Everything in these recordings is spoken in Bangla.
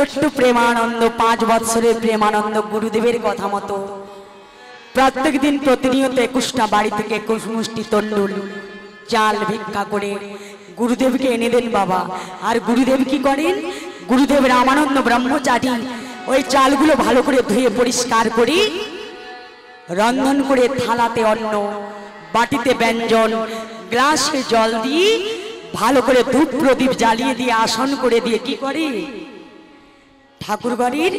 ছোট্ট প্রেমানন্দ 5 বছরের প্রেমানন্দ গুরুদেবের কথা মতো প্রত্যেক দিন প্রতিনিয়ত 21টা বাড়ি থেকে 21 মুষ্টি তন্ডুল চাল ভিক্ষা করে গুরুদেবকে এনে দেন বাবা। আর গুরুদেব কি করেন? গুরুদেব রামানন্দ ব্রহ্মচারী ওই চালগুলো ভালো করে ধুয়ে পরিষ্কার করে রন্ধন করে থালাতে অন্ন, বাটিতে ব্যঞ্জন, গ্লাসে জল দিয়ে ভালো করে ধূপ প্রদীপ জ্বালিয়ে দিয়ে আসন করে দিয়ে কি করে? ঠাকুর বাড়ির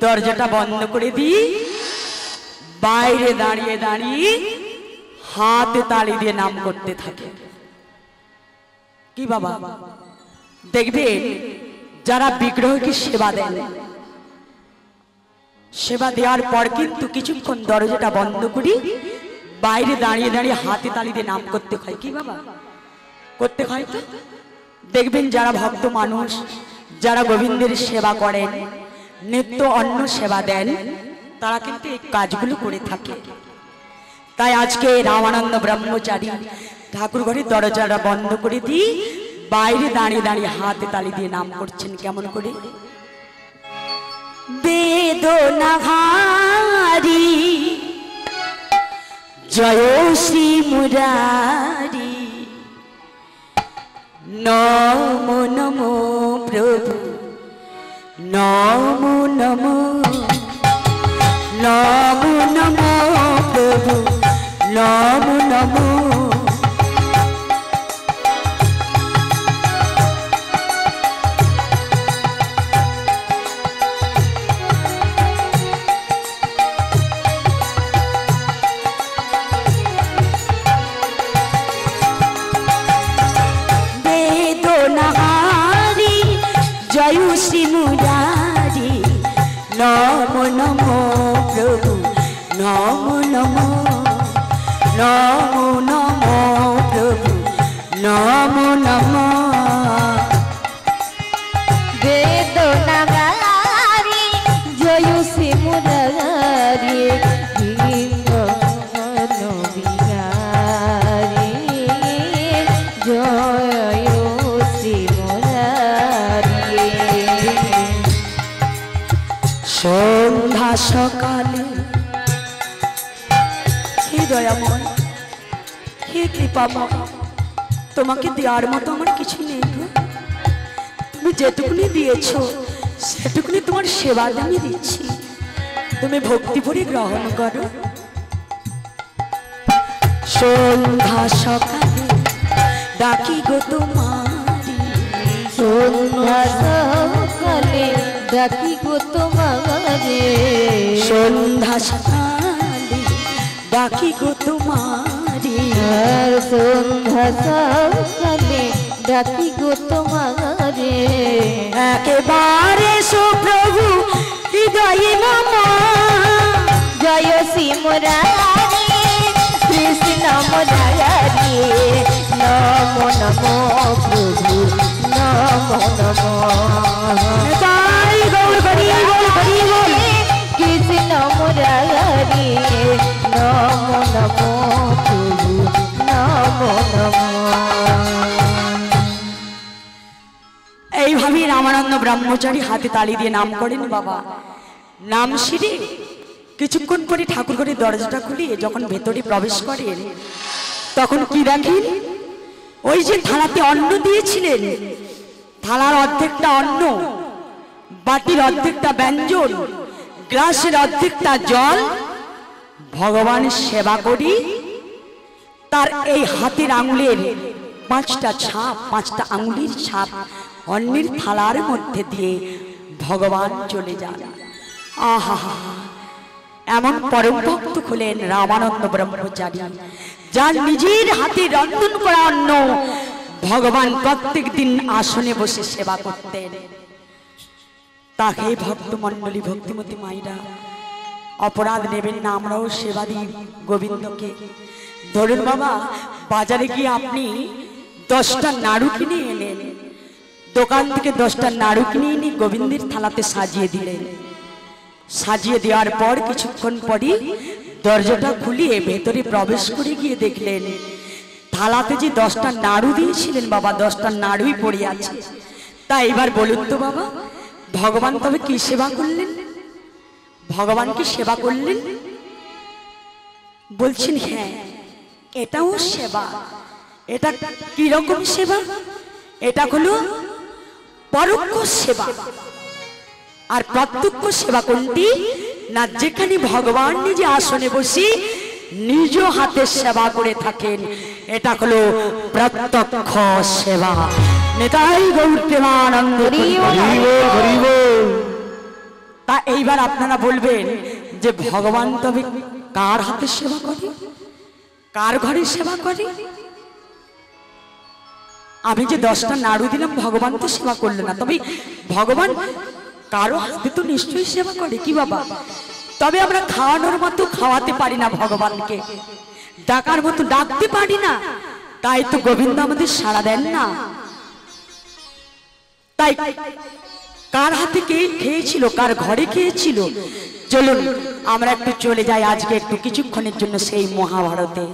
দরজাটা বন্ধ করে দিই, বাইরে দাঁড়িয়ে দাঁড়িয়ে হাতে তালি দিয়ে নাম করতে থাকে। কি বাবা দেখবেন যারা বিগ্রহকে সেবা দেন, সেবা দেওয়ার পর কিন্তু কিছুক্ষণ দরজাটা বন্ধ করি বাইরে দাঁড়িয়ে দাঁড়িয়ে হাতে তালি দিয়ে নাম করতে হয়। কি বাবা করতে হয়? তো দেখবেন যারা ভক্ত মানুষ, যারা গোবিন্দের সেবা করেন, নিত্য অন্ন সেবা দেন, তারা কিন্তু এই কাজগুলো করে থাকে। তাই আজকে রামানন্দ ব্রহ্মচারী ঠাকুর ঘরের দরজাটা বন্ধ করে দিয়ে বাইরে দাঁড়িয়ে দাঁড়িয়ে হাতে তালি দিয়ে নাম করছেন। কেমন করে? বেদনাহারি জয় শ্রী মুরারি, নমো নমো প্রভু, নমো নমো, নমো নমো প্রভু, নমো নমো। বেদনাহারি জয় শ্রী মুরারি, নমো নমো প্রভু, নমো নমো, নমো নমো প্রভু, নমো নমো। বেদনাহারি জয় শ্রী মুরারি, জয় শ্রী মুরারি। সন্ধ্যা সকালে হে দয়াময়, হে কৃপাময়, তোমাকে দেওয়ার মতো আমার কিছু নেই গো। তুমি যেটুকুনি দিয়েছো সেটুকুনি তোমার সেবা আমি দিচ্ছি, তুমি ভক্তি ভরে গ্রহণ করো। সন্ধ্যা সকালে ডাকি গো তোমারি, সন্ধ্যা সকালে ডাকি গো তোমারে, সন্ধ্যা সকালে ডাকি গো তোমারি, সন্ধ্যা সকালে ডাকি গো তোমারে। একেবারে সুপ্রভু হৃদয়ে নমঃ, জয় শ্রী মুরারি কৃষ্ণ মুরারি, নমো নমো প্রভু, নমো নমো। তাই গৌর হরি বল, হরি বল। কৃষ্ণ মুরারি, নমো নমো প্রভু, নমো নমো। এইভাবে রামানন্দ ব্রহ্মচারী হাতে তালি দিয়ে নাম করেন বাবা। নাম সেরে কিছুক্ষণ পরে ঠাকুর ঘরের দরজাটা খুলিয়ে যখন ভেতরে প্রবেশ করেন তখন কি দেখেন? ওই যে থালাতে অন্ন দিয়েছিলেন, থালার অর্ধেকটা অন্ন, বাটির অর্ধেকটা ব্যঞ্জন, গ্লাসের অর্ধেকটা জল ভগবান সেবা করি তার এই হাতের আঙুলের 5টা ছাপ, 5টা আঙুলের ছাপ অন্যের থালার মধ্যে দিয়ে ভগবান চলে যান। আহা, এমন পরম ভক্ত হলেন রামানন্দ ব্রহ্মচারী, যার নিজের হাতে রন্ধন করা অন্ন ভগবান প্রত্যেক দিন আসনে বসে সেবা করতেন। তাকে ভক্ত মণ্ডলী, ভক্তিমতী মাইরা অপরাধ নেবেন না, আমরাও সেবা দিই গোবিন্দকে। ধরুন বাবা, বাজারে গিয়ে আপনি 10টা নাড়ু কিনে এলেন, দোকান থেকে 10টা নাড়ু কিনে এনে গোবিন্দের থালাতে সাজিয়ে দিলেন। সাজিয়ে দেওয়ার পর কিছুক্ষণ পরই দরজাটা খুলিয়ে ভেতরে প্রবেশ করে গিয়ে দেখলেন থালাতে যে 10টা নাড়ু দিয়েছিলেন বাবা, 10টা নাড়ুই পড়ে আছে। তাই এবার বলুন তো বাবা, ভগবান তবে কি সেবা করলেন? ভগবান কি সেবা করলেন? বলছেন হ্যাঁ, এটাও সেবা। এটা কি রকম সেবা? এটা হলো পরোক্ষ সেবা। আর প্রত্যক্ষ সেবা কোনটি? না, যেখানে ভগবান নিজে আসনে বসে নিজ হাতে সেবা করে থাকেন, এটা হলো প্রত্যক্ষ সেবা। নেতাই গৌর প্রেমানন্দ। তা এইবার আপনারা বলবেন যে ভগবান তবে কার হাতে সেবা করে, কার ঘরে সেবা করে? আমি যে 10টা নাড়ু দিলাম, ভগবান তো সেবা করলেন না, তবে ভগবান কারো হাতে তো নিশ্চয়ই সেবা করে কি বাবা? তবে আমরা খাওয়ানোর মতো খাওয়াতে পারি না ভগবানকে, ডাকার মতো ডাকতে পারি না, তাই তো গোবিন্দ আমাদের সাড়া দেন না। তাই কার হাতে কে খেয়েছিল, কার ঘরে খেয়েছিল? চলুন আমরা একটু চলে যাই আজকে একটু কিছুক্ষণের জন্য সেই মহাভারতে।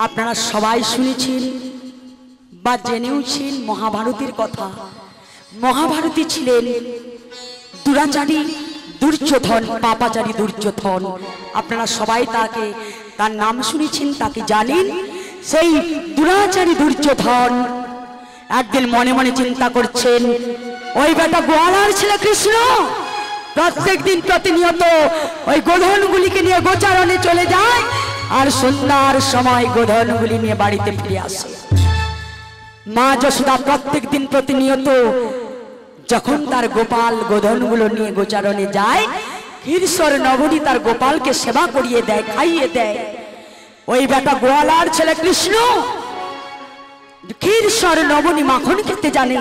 আপনারা সবাই শুনেছেন বা জেনেওছেন মহাভারতের কথা। মহাভারতী ছিলেন দুরাচারী দুর্যোধন, পাপাচারী দুর্যোধন। আপনারা সবাই তার নাম শুনেছেন, তাকে জানেন। সেই দুরাচারী দুর্যোধন একদিন মনে মনে চিন্তা করছেন, ওই বেটা গোয়ালার ছেলে কৃষ্ণ প্রত্যেক দিন প্রতিনিয়ত ওই গোধনগুলিকে নিয়ে গোচারণে চলে যায়, আর সন্ধ্যার সময় গোধনগুলি নিয়ে বাড়িতে ফিরে আসে। মা যশোদা প্রত্যেক দিন প্রতিনিয়ত যখন তার গোপাল গোধনগুলো নিয়ে গোচারণে যায়, ক্ষীরসর নবনী তার গোপালকে সেবা করিয়ে দেয়, খাইয়ে দেয়। ওই বেটা গোয়ালার ছেলে কৃষ্ণ ক্ষীরসর নবনী মাখন খেতে জানে,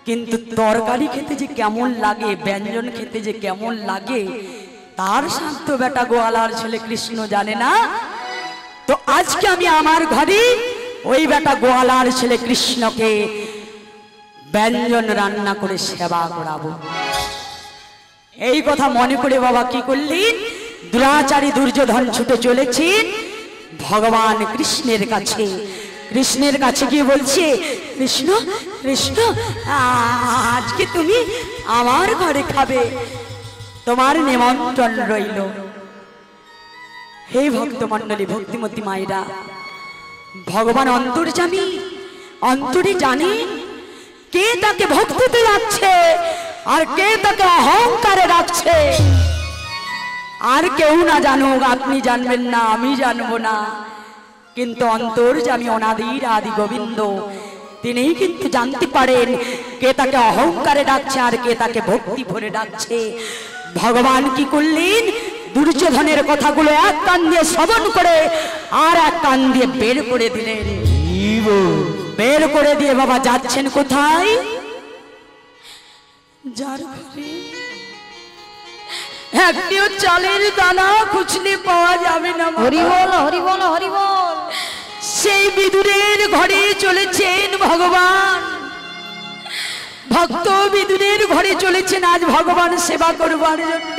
কিন্তু তরকারি খেতে যে কেমন লাগে, ব্যঞ্জন খেতে যে কেমন লাগে, তার সাধ্য বেটা গোয়ালার ছেলে কৃষ্ণ জানে না। তো আজকে আমি আমার ঘরে ওই বেটা গোয়ালার ছেলে কৃষ্ণকে ব্যঞ্জন রান্না করে সেবা করাবো। এই কথা মনে করে বাবা কি করলেন? দুরাচারী দুর্যোধন ছুটে চলেছেন ভগবান কৃষ্ণের কাছে। কৃষ্ণের কাছে গিয়ে বলছে, কৃষ্ণ কৃষ্ণ আজকে তুমি আমার ঘরে খাবে, তোমার নিমন্ত্রণ রইল। হে ভক্তমণ্ডলী, ভক্তিমতী মায়েরা, ভগবান অন্তর্যামী, অন্তরে জানেন কে তাকে ভক্তিতে রাখছে আর কে তাকে অহংকারে রাখছে। আর কেউ না জানুক, আপনি জানবেন না, আমি জানবো না, কিন্তু অন্তর্যামী অনাদির আদি গোবিন্দ তিনিই কিন্তু জানতে পারেন কে তাকে অহংকারে ডাকছে আর কে তাকে ভক্তি ভরে ডাকছে। ভগবান কি করলেন? দুর্যোধনের কথাগুলো এক কান দিয়ে শ্রবণ করে আর এক কান দিয়ে বের করে দিলেন। বের করে দিয়ে বাবা যাচ্ছেন কোথায়? যার ঘরে একটিও চালের দানা খুঁজলে পাওয়া যাবে না। হরি বল, হরি বল, হরি বল। সেই বিদুরের ঘরে চলেছেন ভগবান। ভক্ত বিদুরের ঘরে চলেছেন আজ ভগবান সেবা করবার জন্য।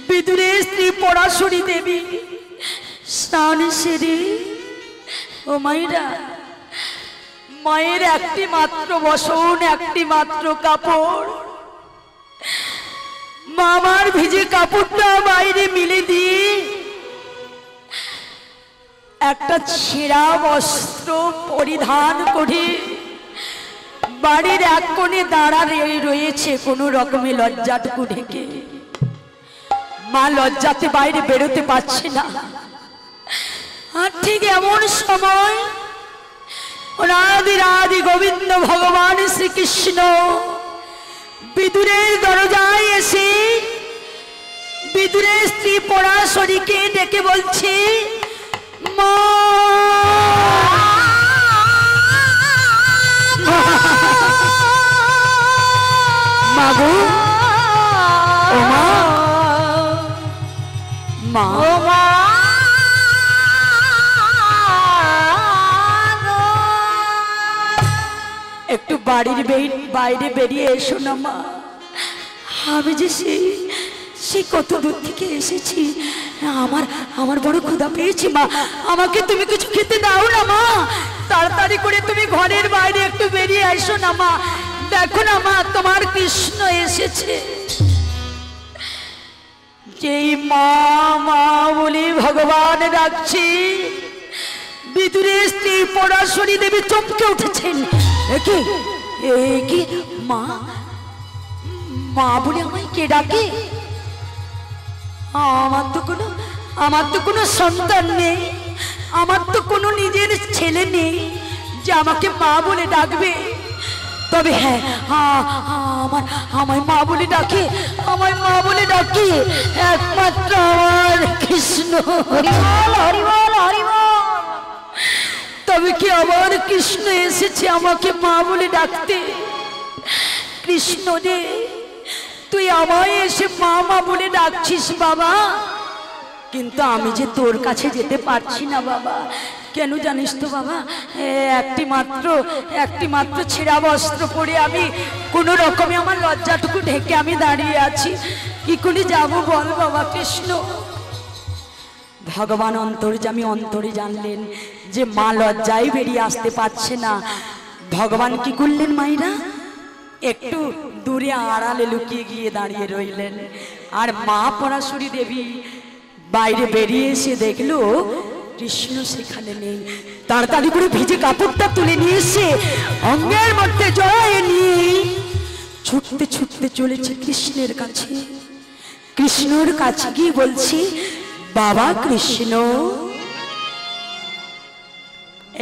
বিদুরের স্ত্রী পরাশরী দেবী স্নান সেরে, ও মায়েরা, মায়ের একটি মাত্র বসন, একটি মাত্র কাপড়, মামার ভিজে কাপড়টা বাইরে মিলে দিয়ে একটা ছেঁড়া বস্ত্র পরিধান করে বাড়ির এক কোণে দাঁড়া রয়েছে কোনো রকমে লজ্জাটুকু ঢেকে। মা লজ্জাতে বাইরে বেরোতে পারছে না। আর ঠিক এমন সময় রাধি রাধি গোবিন্দ ভগবান শ্রীকৃষ্ণ বিদুরের দরজায় এসে বিদুরের স্ত্রী পরাশরীকে ডেকে বলছে, মা মাগো, ও মা, মা, ও মা, একটু বাড়ির বাইরে বেরিয়ে এসো না মা। আমি যে সেই কত দূর থেকে এসেছি, আমার বড় ক্ষুধা পেয়েছি মা, আমাকে তুমি কিছু খেতে দাও না মা। তাড়াতাড়ি করে তুমি ঘরের বাইরে একটু বেরিয়ে এসো না মা। দেখো না মা, তোমার কৃষ্ণ এসেছে। যেই মা মা বলে ভগবান ডাকছে, বিদুরের স্ত্রী পরাশরী দেবী চমকে উঠেছেন। কি মা, মা বলে আমায় কে ডাকে? আমার তো কোনো সন্তান নেই, আমার তো কোনো নিজের ছেলে নেই যে আমাকে মা বলে ডাকবে। তবে হ্যাঁ, আমায় মা বলে ডাকে, আমায় মা বলে ডাকে একমাত্র আমার কৃষ্ণ। হরি বল হরি বল হরি বল। তবে কি আমার কৃষ্ণ এসেছে আমাকে মা বলে ডাকতে? কৃষ্ণ রে, তুই আমায় এসে মা মা বলে ডাকছিস বাবা, কিন্তু আমি যে তোর কাছে যেতে পারছি না বাবা। কেন জানিস তো বাবা? একটি মাত্র ছেঁড়া বস্ত্র পরে আমি কোনো রকমে আমার লজ্জাটুকু ঢেকে আমি দাঁড়িয়ে আছি। কি করে যাব বল বাবা কৃষ্ণ? ভগবান অন্তর্যামী অন্তরে জানলেন যে মা লজ্জায় বেরিয়ে আসতে পারছে না। ভগবান কি করলেন মাইরা? একটু দূরে আড়ালে লুকিয়ে গিয়ে দাঁড়িয়ে রইলেন। আর মা পরাশরী দেবী বাইরে বেরিয়ে এসে দেখলো কৃষ্ণ সেখানে নেই। তাড়াতাড়ি করে ভিজে কাপড়টা তুলে নিয়ে এসে অঙ্গের মধ্যে জড়িয়ে নিয়ে ছুটতে ছুটতে চলেছে কৃষ্ণের কাছে। কৃষ্ণর কাছে গিয়ে বলছি, বাবা কৃষ্ণ।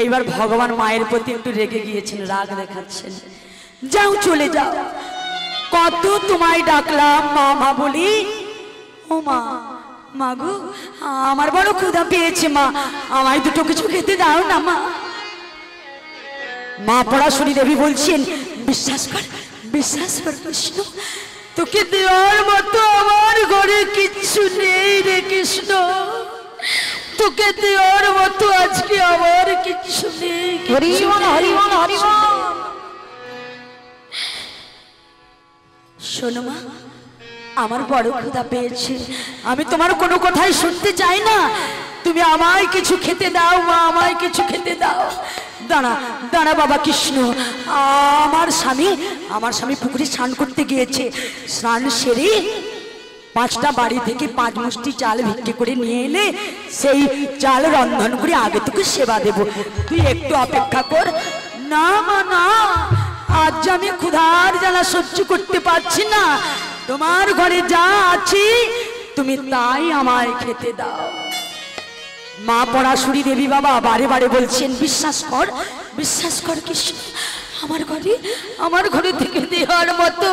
এইবার ভগবান মায়ের প্রতি একটু রেগে গিয়েছেন, রাগ দেখাচ্ছেন। যাও, চলে যাও, কত তোমায় ডাকলাম মা মা বলি। ও মা, মাগো আমার বড় ক্ষুধা পেয়েছে মা, আমায় দুটো কিছু খেতে দাও না মা। মা পরাশরী দেবী বলছেন, বিশ্বাস কর কৃষ্ণ, তোকে দেওয়ার মতো আমার ঘরে কিচ্ছু নেই রে কৃষ্ণ, তোকে দেওয়ার মতো আজকে আমার কিচ্ছু নেই। হরি বল হরি বল হরি বল। শোনো মা, আমার বড় ক্ষুধা পেয়েছে, আমি তোমার কোনো কথাই শুনতে চাই না, তুমি আমায় কিছু খেতে দাও মা, আমায় কিছু খেতে দাও। দাঁড়া দাঁড়া বাবা কৃষ্ণ, আমার স্বামী পুকুরে স্নান করতে গিয়েছে। স্নান সেরে 5টা বাড়ি থেকে 5 মুষ্টি চাল ভিক্ষে করে নিয়ে এলে সেই চাল রন্ধন করে আগে তোকে সেবা দেব, তুই একটু অপেক্ষা কর। না মা না, আজ আমি ক্ষুধার জ্বালা সহ্য করতে পারছি না, তোমার ঘরে যা আছি তুমি তাই আমায় খেতে দাও। মা পরাশরী দেবী বাবা বারে বারে বলছেন, বিশ্বাস কর কৃষ্ণ, আমার ঘরে থেকে দেওয়ার মতো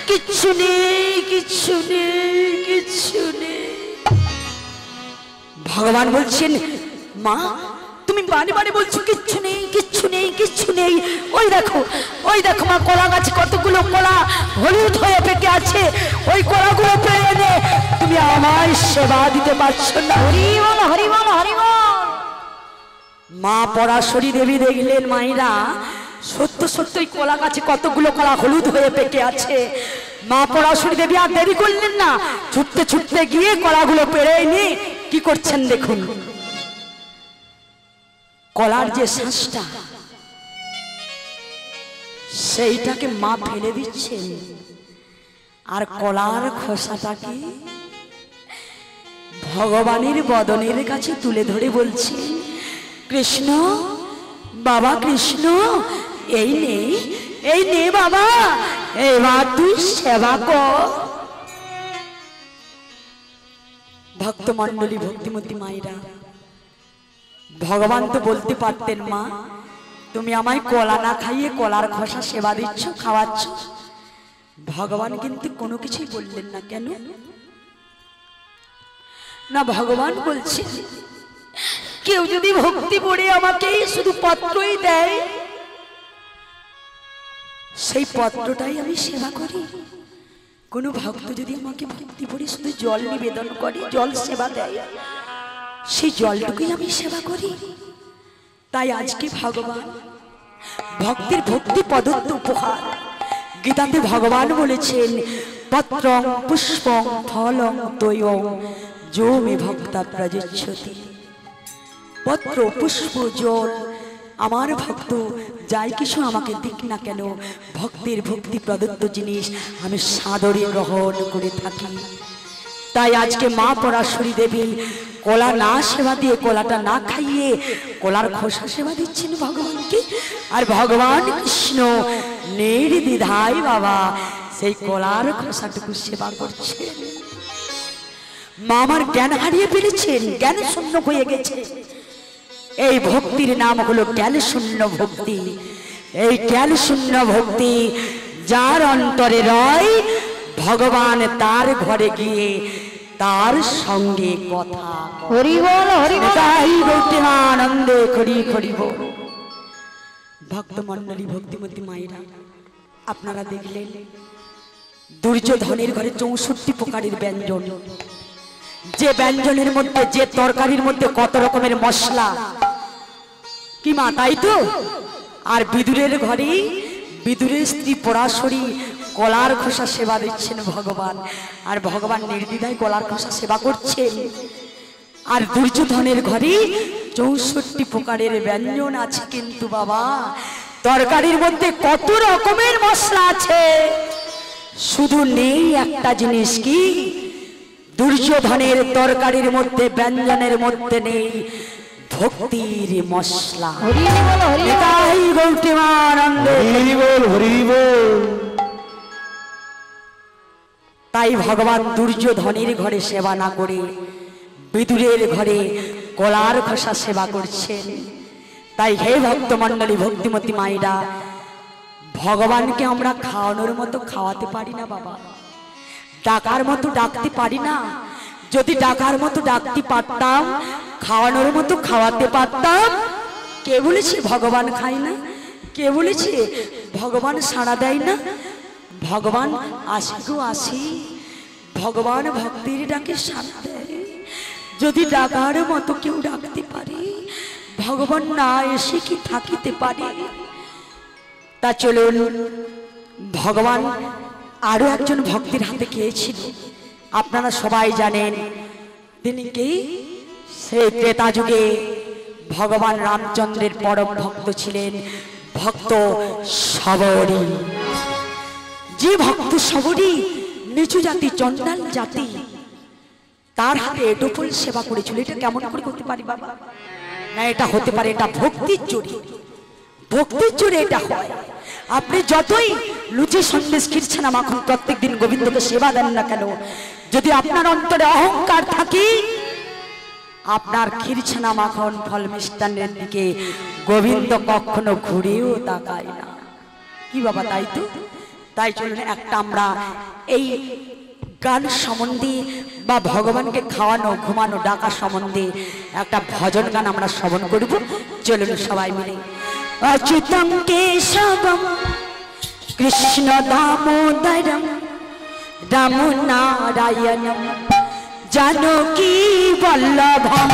কিচ্ছু নেই। ভগবান বলছেন, মা তুমি বারে বারে বলছো কিচ্ছু নেই। ওই দেখো মা, কলা গাছে কতগুলো কলা হলুদ হয়ে পেকে আছে, ওই কলাগুলো পেয়ে এনে তুমি আমায় সেবা দিতে পারছো না। হরি বল হরি বল হরি বল। মা পরাশরী দেবী দেখলেন মাইরা সত্যই কলা গাছে কতগুলো কলা হলুদ হয়ে পেকে আছে। মা পরাশরী দেবী আর দেরি করলেন না, ছুটতে গিয়ে কলাগুলো পেরে এনে কি করছেন দেখুন। কলার যে শ্বাসটা সেইটাকে মা ফেলে দিচ্ছেন, আর কলার খোসাটাকে ভগবানের বদনের কাছে তুলে ধরে বলছেন, কৃষ্ণ বাবা কৃষ্ণ, এই নে বাবা, এবার তুই সেবা কর। ভক্তমণ্ডলী, ভক্তিমতী মায়েরা, ভগবান তো বলতে পারতেন, মা তুমি আমায় কলা না খাইয়ে কলার খোসা সেবা দিচ্ছ, খাওয়াচ্ছ। ভগবান কিন্তু কোনো কিছুই বললেন না। কেন না? ভগবান বলছে, কেউ যদি ভক্তি করে আমাকে শুধু পত্রই দেয়, সেই পত্রটাই আমি সেবা করি। কোন ভক্ত যদি আমাকে ভক্তি করে শুধু জল নিবেদন করে, জল সেবা দেয়, সেই জলটুকুই আমি সেবা করি। তাই আজকে ভগবান ভক্তির ভক্তি প্রদত্ত উপহার গীতাতে ভগবান বলেছেন, পত্রং পুষ্পং ফলং তৈয়ং যো মে ভক্তা প্রযচ্ছতি। পত্র পুষ্প জল আমার ভক্ত যাই কিছু আমাকে দিক না কেন, ভক্তের ভক্তি প্রদত্ত জিনিস আমি সাদরে গ্রহণ করে থাকি। তাই আজকে মা পরাশরী দেবী কলা না সেবা দিয়ে, কলাটা না খাইয়ে কলার খোসা সেবা দিচ্ছেন ভগবানকে। আর ভগবান কৃষ্ণ নির্দ্বিধায় বাবা সেই কলার খোসাটুকু সেবা করছেন। মা আমার জ্ঞান হারিয়ে ফেলেছেন, জ্ঞান শূন্য হয়ে গেছে। এই ভক্তির নাম হলো জ্ঞান শূন্য ভক্তি। এই জ্ঞান শূন্য ভক্তি যার অন্তরে রয়, ভগবান তার ঘরে গিয়ে তার সঙ্গে কথা হরি বল হরি বল। তাই গৌতমানন্দে করি করিব। ভক্তমণ্ডলী, ভক্তিমতী মায়েরা, আপনারা দেখলেন দুর্যোধনের ঘরে 64 প্রকারের ব্যঞ্জন। যে ব্যঞ্জনের মধ্যে, যে তরকারির মধ্যে কত রকমের মশলা, কি মা তাই তো? আর বিদুরের ঘরে বিদুরের স্ত্রী পরাশরী কলার খোসা সেবা দিচ্ছেন ভগবান। আর ভগবান নির্দ্বিধায় কলার খোসা সেবা করছেন। আর দুর্যোধনের ঘরে 64 প্রকারের ব্যঞ্জন আছে, কিন্তু বাবা তরকারির মধ্যে কত রকমের মশলা আছে, শুধু নেই একটা জিনিস, কি? দুর্যোধনের তরকারির মধ্যে, ব্যঞ্জনের মধ্যে নেই ভক্তির মশলা। হরি বল হরি বল। তাই গৌতমানন্দে হরি বল হরি বল। তাই ভগবান দুর্যোধনের ঘরে সেবা না করে বিদুরের ঘরে কলার খোসা সেবা করছেন। তাই হে ভক্তমণ্ডলী, ভক্তিমতী মায়েরা, ভগবানকে আমরা খাওয়ানোর মতো খাওয়াতে পারি না বাবা, ডাকার মতো ডাকতে পারি না। যদি ডাকার মতো ডাকতে পারতাম, খাওয়ানোর মতো খাওয়াতে পারতাম, কে বলেছে ভগবান খায় না? কে বলেছে ভগবান সাড়া দেয় না? ভগবান আসি গো আসি, ভগবান ভক্তির ডাকে সাড়া দেয়। যদি ডাকার মতো কেউ ডাকতে পারে, ভগবান না এসে কি থাকিতে পারে? তা চলুন, ভগবান আরো একজন ভক্তের হাতে খেয়েছিল, আপনারা সবাই জানেন তিনি কে? সেই ত্রেতা যুগে ভগবান রামচন্দ্রের পরম ভক্ত ছিলেন ভক্ত শবরী। যে ভক্ত শবরী নিচু জাতি, চন্ডাল জাতি, তার হাতে এটোপল সেবা করেছিল। এটা কেমন করে করতে পারি বাবা? না, এটা হতে পারে, এটা ভক্তির জোরে, ভক্তির জোরে এটা হয়। আপনি যতই লুচি সন্দেশ খিরছানা মাখন প্রত্যেক দিন গোবিন্দকে সেবা দেন না কেন, যদি আপনার অন্তরে অহংকার থাকে, আপনার খিরছানা মাখন ফল মিষ্টান্নের দিকে গোবিন্দ কখনো ঘুরেও তাকায় না। কি বাবা, তাই তো? তাই চলুন একটা আমরা এই গান সম্বন্ধে বা ভগবানকে খাওয়ানো, ঘুমানো, ডাকা সম্বন্ধে একটা ভজন গান আমরা শ্রবণ করব। চলুন সবাই মিলে। অচ্যুতং কেশবম কৃষ্ণ দামোদরম রাম নারায়ণম জানকী বল্লভম।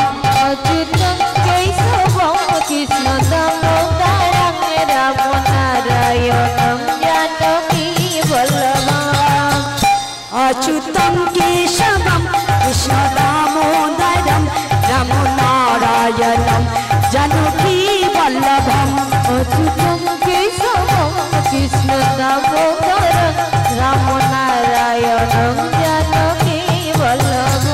অচ্যুতং কেশবম কৃষ্ণ দামোদরম রাম নারায়ণম জানকী বল্লভম। অচ্যুতং কেশবম কৃষ্ণ দামোদরম রাম নারায়ণম জানকী বল্লভম। অচ্যুতং কেশবম কৃষ্ণ দামোদরম রাম নারায়ণম জানকী বল্লভম।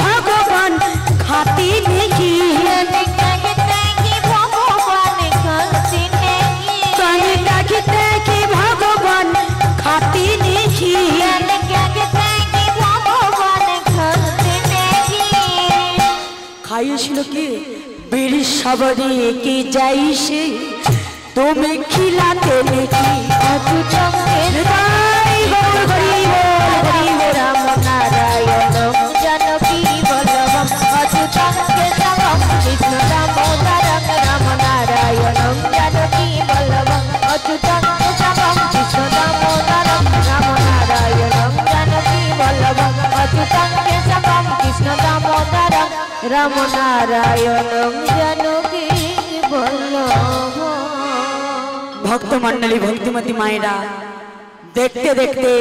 ভগবান খাতি নেকি, ভগবান খাতি নেকি, খাইয়েছিল কি বীর সবরে কি যাইছে তুমি খিলাতে নেকি। অচ্যুতং রাম নারায়ণম জানকী বল্লভম। অচ্যুতং কেশবম কৃষ্ণ দামোদরম রাম নারায়ণম রাম নারায়ণ জানকী বল্লভ। ভক্তমণ্ডলী ভক্তিমতী মায়েরা দেখতে দেখতে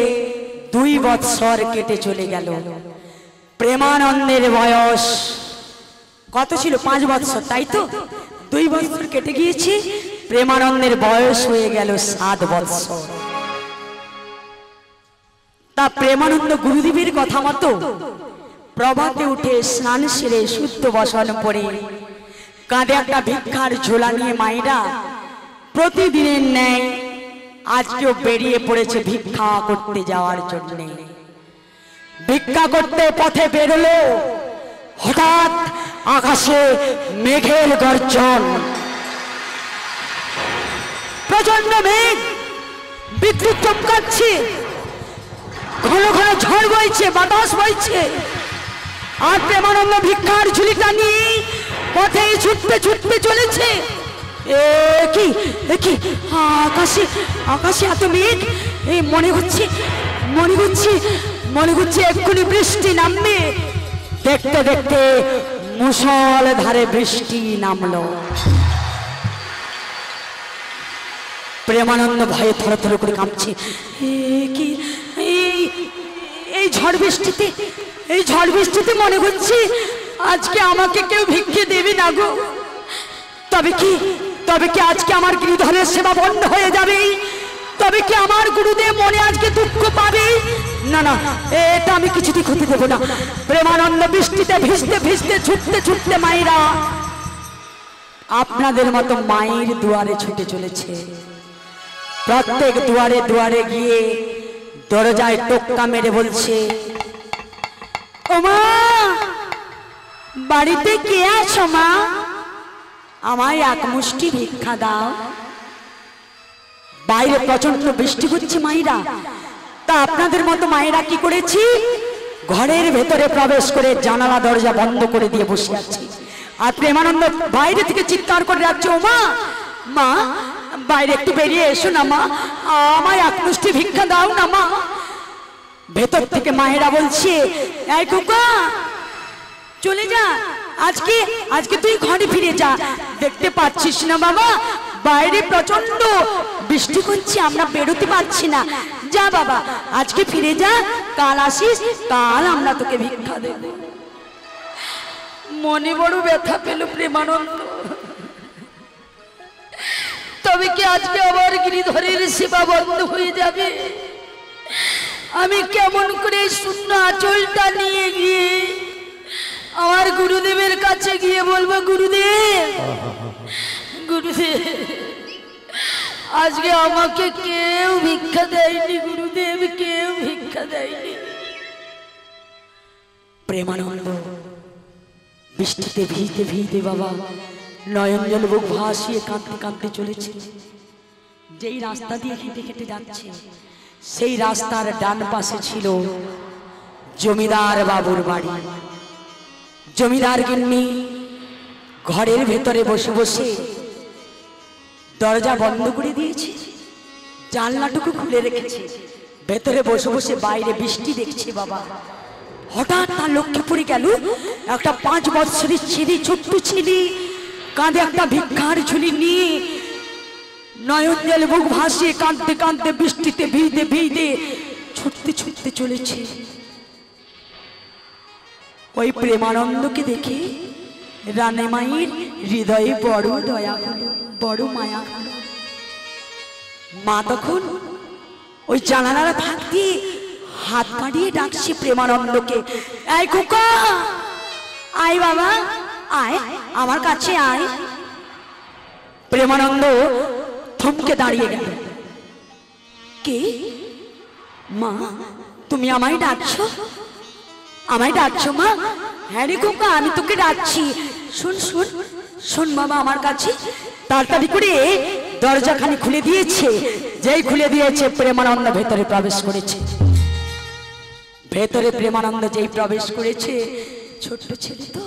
2 বৎসর কেটে চলে গেল। প্রেমানন্দের বয়স কত ছিল? 5 বৎসর, তাই তো? 2 বৎসর কেটে গিয়েছে, প্রেমানন্দের বয়স হয়ে গেল 7 বৎসর। তা প্রেমানন্দ গুরুদেবের কথা মতো প্রভাতে উঠে স্নান সেরে শুদ্ধ বসন পরে কাঁধে একটা ভিক্ষার ঝোলা নিয়ে মায়েরা প্রতিদিনের ন্যায় আজকেও বেরিয়ে পড়েছে ভিক্ষা করতে যাওয়ার জন্য। ভিক্ষা করতে পথে বেরোলো, হঠাৎ আকাশে মেঘের গর্জন, প্রচন্ড মেঘ, বিদ্যুৎ চমকাচ্ছে, ঘন ঘন ঝড় বইছে, বাতাস বইছে। আর প্রেমানন্দ ভিক্ষার ঝুলিটা নিয়ে পথে ছুটতে ছুটতে চলেছে। আকাশে আকাশে এত মেঘ, মনে হচ্ছে এক্ষুনি বৃষ্টি নামবে। দেখতে দেখতে মুষলধারে বৃষ্টি নামলো। প্রেমানন্দ ভয়ে থরথর করে কাঁপছে। এই ঝড় বৃষ্টিতে মনে হচ্ছে আজকে আমাকে কেউ ভিক্ষে দেবে না গো। তবে কি আজকে আমার গিরিধরের সেবা বন্ধ হয়ে যাবে? তবে কি আমার গুরুদেব মনে আজকে দুঃখ পাবে? না না, এটা আমি কিছুতেই হতে দেব না। প্রেমানন্দ বৃষ্টিতে ভিজতে ভিজতে ছুটতে ছুটতে মায়েরা আপনাদের মতো মায়ের দুয়ারে ছুটে চলেছে। প্রত্যেক দুয়ারে দুয়ারে গিয়ে দরজায় টোক্কা মেরে বলছে, ও মা, বাড়িতে কে আছো মা? আমায় এক মুষ্টি ভিক্ষা দাও। বাইরে প্রচন্ড বৃষ্টি হচ্ছে মায়েরা। তা আপনাদের মতো মায়েরা কি করেছি? ঘরের ভেতরে প্রবেশ করে জানালা দরজা বন্ধ করে দিয়ে বসে আছি। আর প্রেমানন্দ বাইরে থেকে চিৎকার করে যাচ্ছে, ও মা, মা, বাইরে একটু বেরিয়ে এসো না মা, আমায় এক মুষ্টি ভিক্ষা দাও না মা। ভেতর থেকে মায়েরা বলছে, এই খোকা, চলে যা, আজকে তুই ঘরে ফিরে যা। দেখতে পাচ্ছিস না বাবা, বাইরে প্রচন্ড বৃষ্টি হচ্ছে, আমরা বেরোতে পারছি না। যা বাবা, আজকে ফিরে যা, কাল আসিস, কাল আমরা তোকে ভিক্ষা দেব। মনে বড় ব্যথা পেল প্রেমানন্দ। তবে কি আজকে আবার গিরিধরের সেবা বন্ধ হয়ে যাবে? আমি কেমন করে শূন্য আঁচলটা নিয়ে গিয়ে আমার গুরুদেবের কাছে গিয়ে বলবো, গুরুদেব, আজকে আমাকে কেউ ভিক্ষা দেয়নি, গুরুদেব কেউ ভিক্ষা দেয়নি। প্রেমানন্দ বৃষ্টিতে ভিজতে ভিজতে বাবা নয়ন জল বুক ভাসিয়ে কাঁদতে কাঁদতে চলেছে। যেই রাস্তা দিয়ে হেঁটে হেঁটে যাচ্ছে, সেই রাস্তার ডান পাশে ছিল জমিদার বাবুর বাড়ি। জমিদার গিন্নি ঘরের ভেতরে বসে বসে দরজা বন্ধ করে দিয়েছে, জানলাটুকু খুলে রেখেছে, ভেতরে বসে বসে বাইরে বৃষ্টি দেখছে বাবা। হঠাৎ তার লক্ষ্যে পড়ে গেল একটা 5 বৎসরের ছেলে, ছোট্ট ছেলে, কাঁধে একটা ভিক্ষার ঝুলি নিয়ে নয়ন জলে বুক ভাসিয়ে কাঁদতে কাঁদতে বৃষ্টিতে ভিজতে ভিজতে ছুটতে ছুটতে চলেছে। ওই প্রেমানন্দকে দেখে রানী মায়ের হৃদয়ে বড় দয়া হলো, বড় মায়া হলো। মা তখন ওই জানালার ফাঁক দিয়ে হাত বাড়িয়ে ডাকছে প্রেমানন্দকে, এই খোকা, আয় বাবা, আয় আমার কাছে আয়। প্রেমানন্দ থমকে দাঁড়িয়ে গেল। কে? মা, তুমি আমায় ডাকছো? আমায় ডাকছো মা? হ্যাঁ রে খোকা, আমি তোকে ডাকছি। শোন শোন শোন বাবা আমার কাছে। তাড়াতাড়ি করে দরজাখানি খুলে দিয়েছে। যেই খুলে দিয়েছে প্রেমানন্দ ভেতরে প্রবেশ করেছে। ভেতরে প্রেমানন্দ যেই প্রবেশ করেছে, ছোট্ট ছেলে তো,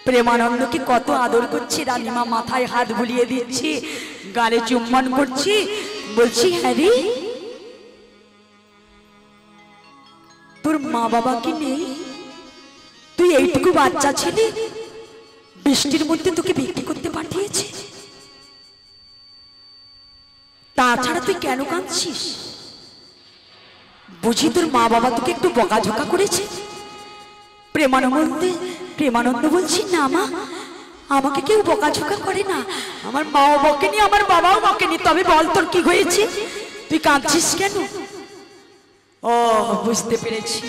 প্রেমানন্দকে কত আদর করছে। রানীমা মাথায় হাত বুলিয়ে দিচ্ছে, গালে চুম্বন করছি, বলছি, হ্যাঁ রে, তোর মা বাবা কি নেই? তুই এইটুকু বাচ্চা ছেলে বৃষ্টির মধ্যে তোকে বিক্রি করতে পাঠিয়েছে, তাছাড়া তুই কেন কাঁদছিস? বুঝি তোর মা বাবা তোকে একটু বকাঝোকা করেছে? প্রেমানন্দ বলছি, না মা, আমাকে কেউ বকাঝোকা করে না, আমার মাও বকেনি, আমার বাবাও বকেনি। তবে বল তোর কি হয়েছে, তুই কাঁদছিস কেন? ও বুঝতে পেরেছি,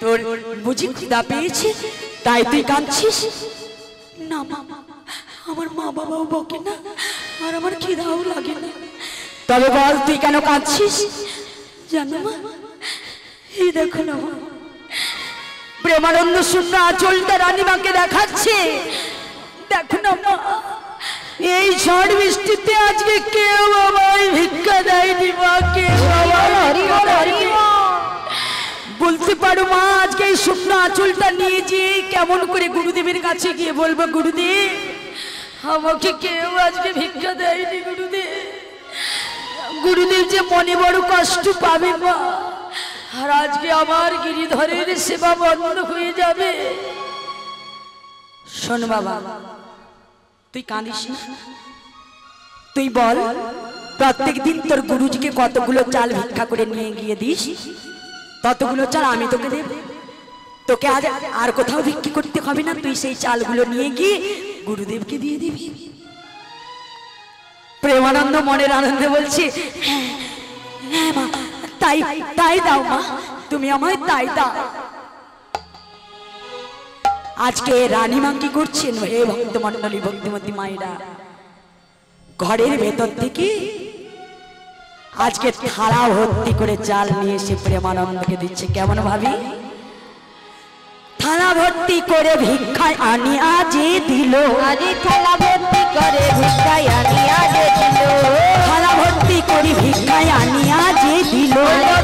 তোর বুঝি খিদা পেয়েছে তাই তুই কাঁদছিস। না মা, আমার মা বাবাও বকে না আর আমার খিদাও লাগে না। তবে বল তুই কেন কাঁদছিস? জানো মা, এই দেখো না মা, প্রেমানন্দ শূন্য আঁচলটা রানীমাকে দেখাচ্ছে। দেখো না মা, এই ঝড় বৃষ্টিতে আজকে কেউ আমায় ভিক্ষা দেয়নি মা, কেউ বলতে পারো মা, আজকে এই শুকনো আঁচলটা নিয়ে যে কেমন করে গুরুদেবের কাছে গিয়ে বলবো, গুরুদেব আমাকে কেউ আজকে ভিক্ষা দেয়নি গুরুদেব। গুরুদেব যে মনে বড় কষ্ট পাবে মা, আর আজকে আমার গিরিধরের সেবা বন্ধ হয়ে যাবে। শোন বাবা, তুই কাঁদিস না, তুই বল প্রত্যেক দিন তোর গুরুজিকে কতগুলো চাল ভিক্ষা করে নিয়ে গিয়ে দিস, ততগুলো চাল আমি তোকে দেব। তোকে আজ আর কোথাও বিক্রি করতে হবে না, তুই সেই চালগুলো নিয়ে গিয়ে গুরুদেবকে দিয়ে দিবি। প্রেমানন্দ মনের আনন্দে বলছে, হ্যাঁ মা, তাই তাই দাও মা, তুমি আমায় তাই দাও। আজকে রানীমা কি করছেন? হে ভক্তমন্ডলী, ভক্তিমতী মায়েরা, ঘরের ভেতর থেকে আজকে থালা ভর্তি করে চাল নিয়ে এসে প্রেমানন্দকে দিচ্ছে। কেমন ভাবি? থালা ভর্তি করে ভিক্ষায় আনিয়া যে দিল, আরে থালা ভর্তি করে ভিক্ষায় আনিয়া যে দিল, থালা ভর্তি করে ভিক্ষায় আনিয়া যে দিল,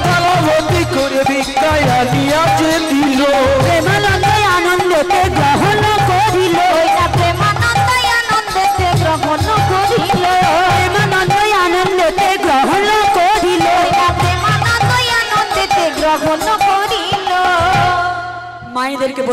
থালা ভর্তি করে ভিক্ষায় আনিয়া যে দিল, প্রেমানন্দ আনন্দতে গ্রহণ করিল, প্রেমানন্দ আনন্দেতে গ্রহণ করিল, প্রেমানন্দ আনন্দতে গ্রহণ করিল, প্রেমানন্দ আনন্দেতে গ্রহণ করিল। মায়েদেরকে